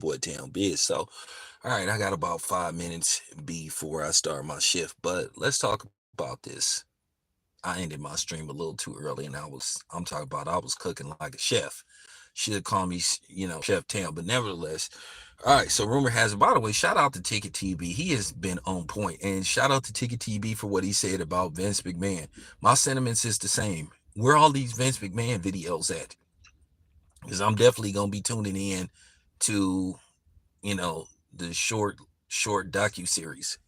boy Town Biz. So, all right, I got about 5 minutes before I start my shift, but let's talk about this. I ended my stream a little too early, and I'm talking about I was cooking like a chef. Should call me, Chef Town, but nevertheless. All right, so rumor has it. By the way, shout out to Ticket TB. He has been on point, and shout out to Ticket TB for what he said about Vince McMahon. My sentiments is the same. Where all these Vince McMahon videos at? Because I'm definitely gonna be tuning in to the short docu series.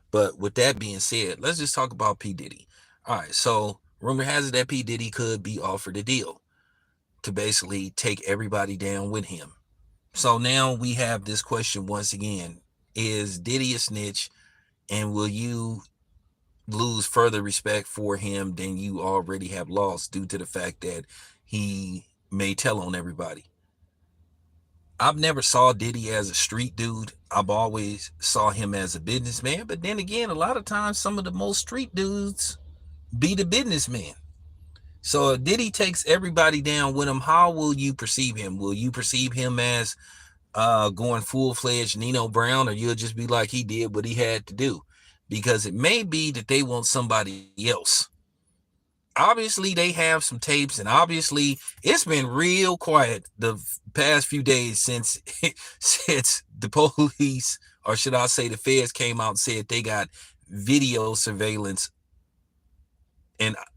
But with that being said, let's just talk about P Diddy. All right, so rumor has it that P Diddy could be offered a deal to basically take everybody down with him. So now we have this question once again: is Diddy a snitch, and will you lose further respect for him than you already have lost due to the fact that he may tell on everybody? I've never saw Diddy as a street dude. I've always saw him as a businessman. But then again, a lot of times some of the most street dudes be the businessman. So if Diddy takes everybody down with him, how will you perceive him? Will you perceive him as going full-fledged Nino Brown, or you'll just be like, he did what he had to do? Because it may be that they want somebody else. Obviously they have some tapes, and obviously it's been real quiet the past few days since since the police, or should I say the feds, came out and said they got video surveillance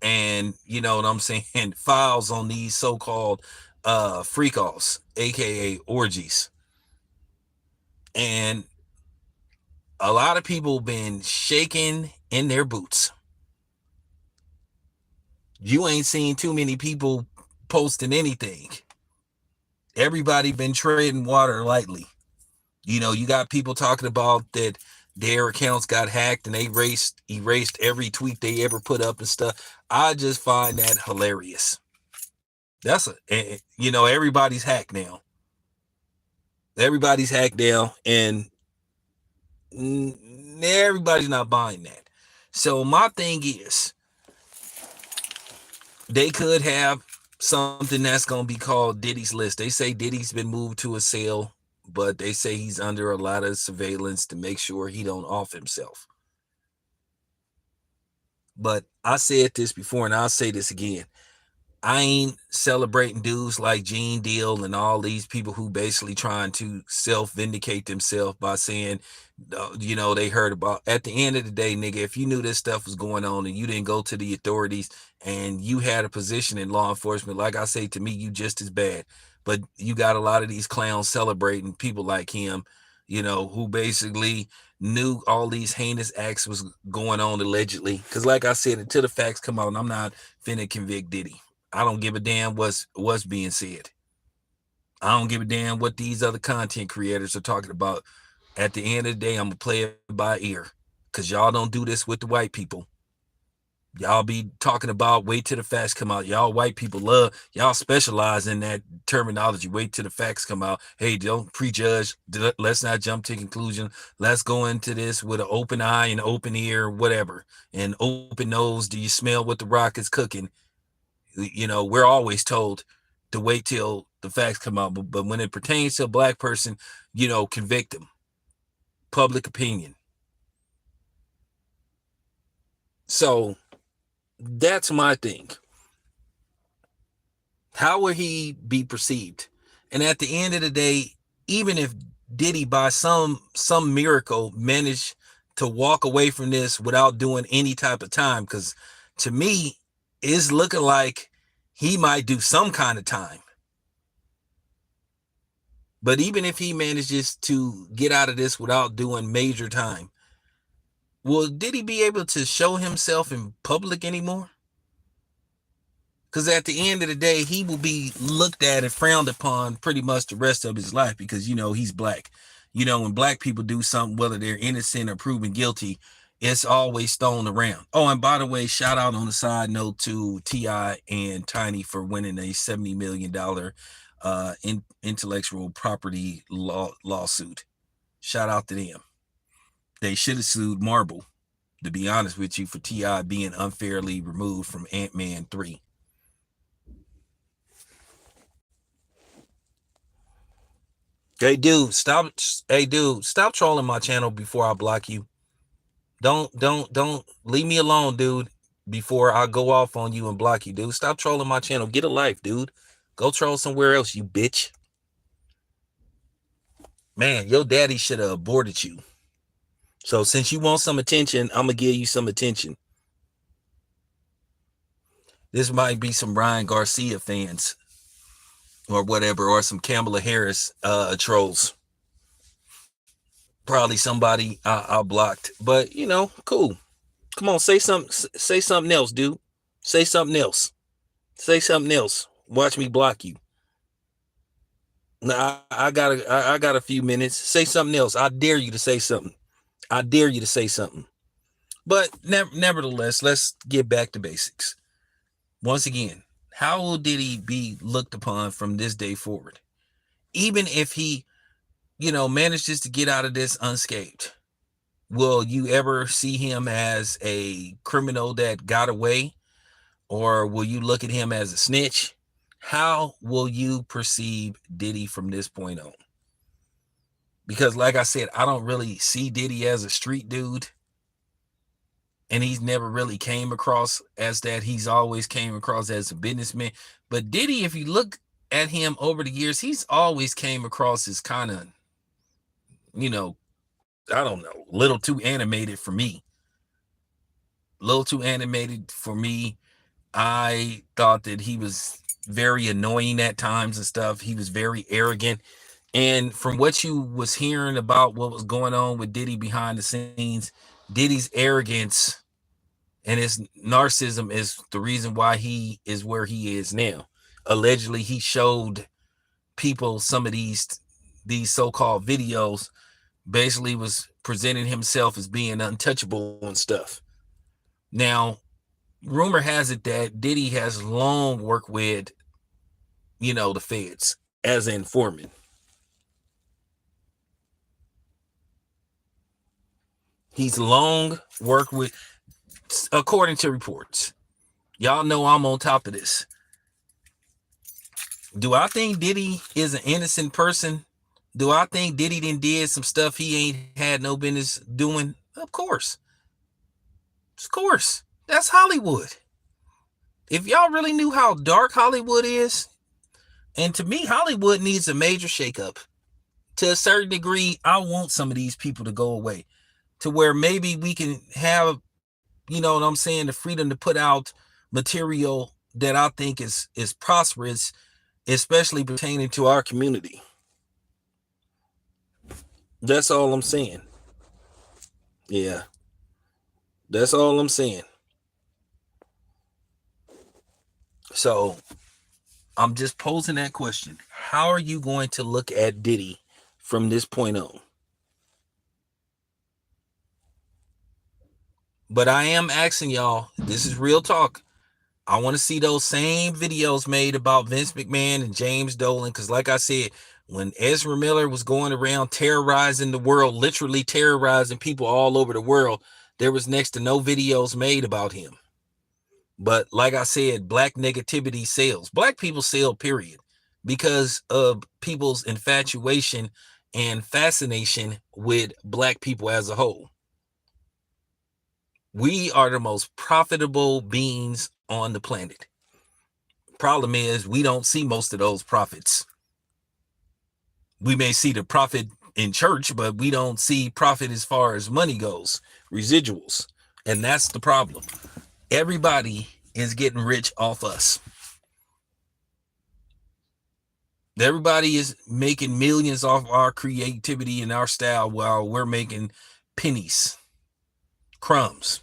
and you know what I'm saying, files on these so-called freak offs, aka orgies. And a lot of people been shaking in their boots. You ain't seen too many people posting anything. Everybody been treading water lightly. You got people talking about that their accounts got hacked and they erased every tweet they ever put up and stuff. I just find that hilarious. Everybody's hacked now. Everybody's hacked now, and everybody's not buying that. So my thing is, they could have something that's going to be called Diddy's List. They say Diddy's been moved to a cell, but they say he's under a lot of surveillance to make sure he don't off himself. But I said this before, and I'll say this again. I ain't celebrating dudes like Gene Deal and all these people who basically trying to self-vindicate themselves by saying, they heard about. At the end of the day, nigga, if you knew this stuff was going on and you didn't go to the authorities and you had a position in law enforcement, like I say, to me, you just as bad. But you got a lot of these clowns celebrating people like him, who basically knew all these heinous acts was going on allegedly. Because like I said, until the facts come out, I'm not finna convict Diddy. I don't give a damn what's being said. I don't give a damn what these other content creators are talking about. At the end of the day, I'm gonna play it by ear, because y'all don't do this with the white people. Y'all be talking about wait till the facts come out. Y'all white people y'all specialize in that terminology. Wait till the facts come out. Hey, don't prejudge. Let's not jump to conclusion. Let's go into this with an open eye and open ear, whatever, and open nose. Do you smell what the rock is cooking? We're always told to wait till the facts come out, but when it pertains to a black person, convict them. Public opinion. So that's my thing. How will he be perceived? And at the end of the day, even if Diddy by some miracle managed to walk away from this without doing any type of time, because to me, it's looking like he might do some kind of time. But even if he manages to get out of this without doing major time, did he be able to show himself in public anymore? Because at the end of the day, he will be looked at and frowned upon pretty much the rest of his life, because, he's black. When black people do something, whether they're innocent or proven guilty, it's always thrown around. Oh, and by the way, shout out on the side note to T.I. and Tiny for winning a $70 million intellectual property lawsuit. Shout out to them. They should have sued Marvel, to be honest with you, for T.I. being unfairly removed from Ant-Man 3. Hey dude, stop. Hey dude, stop trolling my channel before I block you. Don't leave me alone, dude. Before I go off on you and block you, dude. Stop trolling my channel. Get a life, dude. Go troll somewhere else, you bitch. Man, your daddy should have aborted you. So since you want some attention, I'm gonna give you some attention. This might be some Ryan Garcia fans or whatever, or some Kamala Harris trolls. Probably somebody I blocked, but cool. Come on, say something. Say something else, dude. Say something else. Say something else. Watch me block you. Now I got a few minutes. Say something else. I dare you to say something. I dare you to say something. But nevertheless, let's get back to basics. Once again, how will Diddy be looked upon from this day forward? Even if he, manages to get out of this unscathed, will you ever see him as a criminal that got away? Or will you look at him as a snitch? How will you perceive Diddy from this point on? Because like I said, I don't really see Diddy as a street dude. And he's never really came across as that. He's always came across as a businessman. But Diddy, if you look at him over the years, he's always came across as kind of, you know, I don't know, a little too animated for me. A little too animated for me. I thought that he was very annoying at times and stuff. He was very arrogant. And from what you was hearing about what was going on with Diddy behind the scenes, Diddy's arrogance and his narcissism is the reason why he is where he is now. Allegedly, he showed people some of these so-called videos, basically was presenting himself as being untouchable and stuff. Now, rumor has it that Diddy has long worked with, the feds as an informant. He's long worked with, according to reports. Y'all know I'm on top of this. Do I think Diddy is an innocent person? Do I think Diddy did some stuff he ain't had no business doing? Of course. Of course. That's Hollywood. If y'all really knew how dark Hollywood is, and to me, Hollywood needs a major shakeup. To a certain degree, I want some of these people to go away. To where maybe we can have, what I'm saying, the freedom to put out material that I think is prosperous, especially pertaining to our community. That's all I'm saying. Yeah. That's all I'm saying. So I'm just posing that question. How are you going to look at Diddy from this point on? But I am asking y'all, this is real talk. I want to see those same videos made about Vince McMahon and James Dolan. Because like I said, when Ezra Miller was going around terrorizing the world, literally terrorizing people all over the world, there was next to no videos made about him. But like I said, black negativity sells. Black people sell, period, because of people's infatuation and fascination with black people as a whole. We are the most profitable beings on the planet. Problem is, we don't see most of those profits. We may see the profit in church, but we don't see profit as far as money goes, residuals. And that's the problem. Everybody is getting rich off us. Everybody is making millions off our creativity and our style while we're making pennies, crumbs.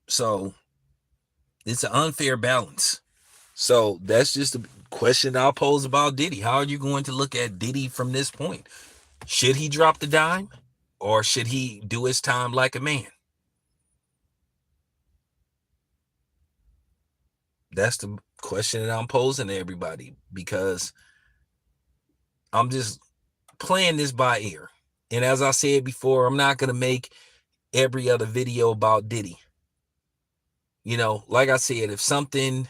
So it's an unfair balance. So that's just a question I'll pose about Diddy. How are you going to look at Diddy from this point? Should he drop the dime, or should he do his time like a man? That's the question that I'm posing to everybody, because I'm just playing this by ear. And as I said before, I'm not going to make every other video about Diddy. Like I said, if something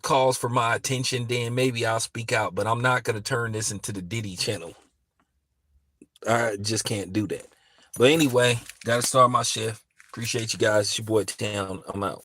calls for my attention, then maybe I'll speak out. But I'm not gonna turn this into the Diddy channel. I just can't do that. But anyway, gotta start my shift. Appreciate you guys. It's your boy Town. I'm out.